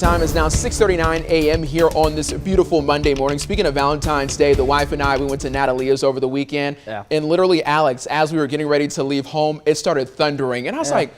Time is now 6:39 a.m. here on this beautiful Monday morning. Speaking of Valentine's Day, the wife and I, we went to Natalia's over the weekend. Yeah. And literally, Alex, as we were getting ready to leave home, it started thundering. And I was like,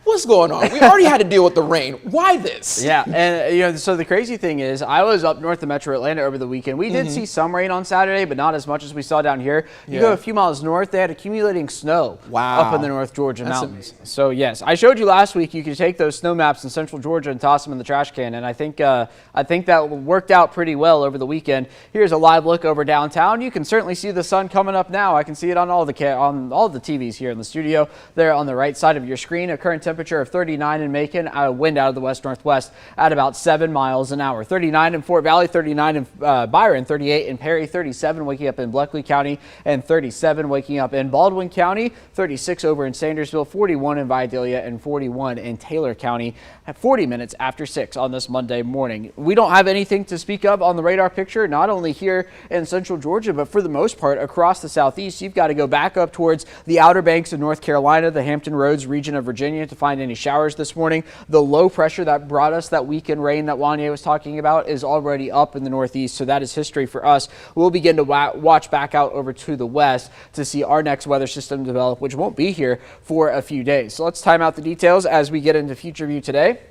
what's going on? We already had to deal with the rain. Why this? Yeah, and so the crazy thing is, I was up north of Metro Atlanta over the weekend. We did see some rain on Saturday, but not as much as we saw down here. You go a few miles north, they had accumulating snow up in the North Georgia mountains. So yes, I showed you last week. You could take those snow maps in central Georgia and toss them in the trash can, and I think that worked out pretty well over the weekend. Here's a live look over downtown. You can certainly see the sun coming up now. I can see it on all the TVs here in the studio. There on the right side of your screen, a current temperature of 39 in Macon, a wind out of the west-northwest at about 7 miles an hour. 39 in Fort Valley, 39 in Byron, 38 in Perry, 37 waking up in Bleckley County, and 37 waking up in Baldwin County, 36 over in Sandersville, 41 in Vidalia, and 41 in Taylor County at 40 minutes after 6 on this Monday morning. We don't have anything to speak of on the radar picture, not only here in central Georgia, but for the most part across the southeast. You've got to go back up towards the Outer Banks of North Carolina, the Hampton Roads region of Virginia to find any showers this morning. The low pressure that brought us that weekend rain that Wanye was talking about is already up in the northeast, so that is history for us. We'll begin to watch back out over to the west to see our next weather system develop, which won't be here for a few days. So let's time out the details as we get into Future View today.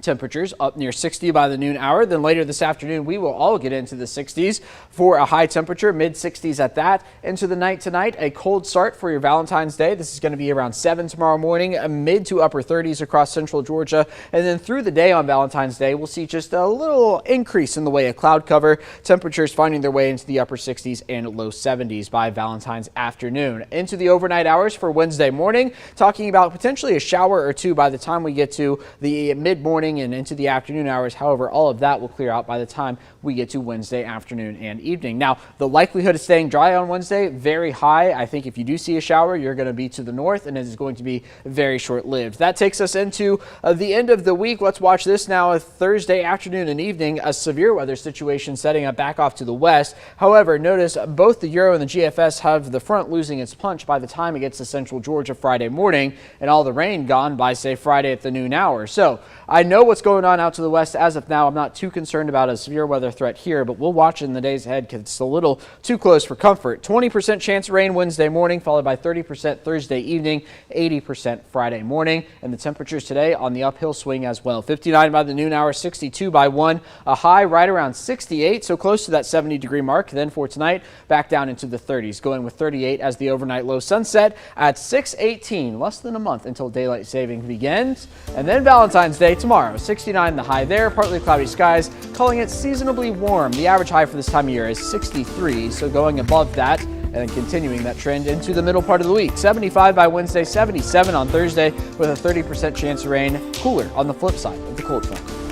Temperatures up near 60 by the noon hour. Then later this afternoon, we will all get into the 60s for a high temperature, mid 60s at that. Into the night tonight, a cold start for your Valentine's Day. This is going to be around 7 tomorrow morning, mid to upper 30s across central Georgia. And then through the day on Valentine's Day, we'll see just a little increase in the way of cloud cover. Temperatures finding their way into the upper 60s and low 70s by Valentine's afternoon. Into the overnight hours for Wednesday morning, talking about potentially a shower or two by the time we get to the mid-morning and into the afternoon hours. However, all of that will clear out by the time we get to Wednesday afternoon and evening. Now, the likelihood of staying dry on Wednesday, very high. I think if you do see a shower, you're going to be to the north, and it is going to be very short-lived. That takes us into the end of the week. Let's watch this now. Thursday afternoon and evening, a severe weather situation setting up back off to the west. However, notice both the Euro and the GFS have the front losing its punch by the time it gets to central Georgia Friday morning, and all the rain gone by, say, Friday at the noon hour. So I know what's going on out to the west as of now. I'm not too concerned about a severe weather threat here, but we'll watch in the days ahead because it's a little too close for comfort. 20% chance of rain Wednesday morning, followed by 30% Thursday evening, 80% Friday morning. And the temperatures today on the uphill swing as well. 59 by the noon hour, 62 by 1, a high right around 68, so close to that 70-degree mark. Then for tonight, back down into the 30s, going with 38 as the overnight low. Sunset at 6:18, less than a month until daylight saving begins. And then Valentine's Day tomorrow, 69 the high there, partly cloudy skies, calling it seasonably warm. The average high for this time of year is 63, so going above that and then continuing that trend into the middle part of the week. 75 by Wednesday, 77 on Thursday with a 30% chance of rain. Cooler on the flip side of the cold front.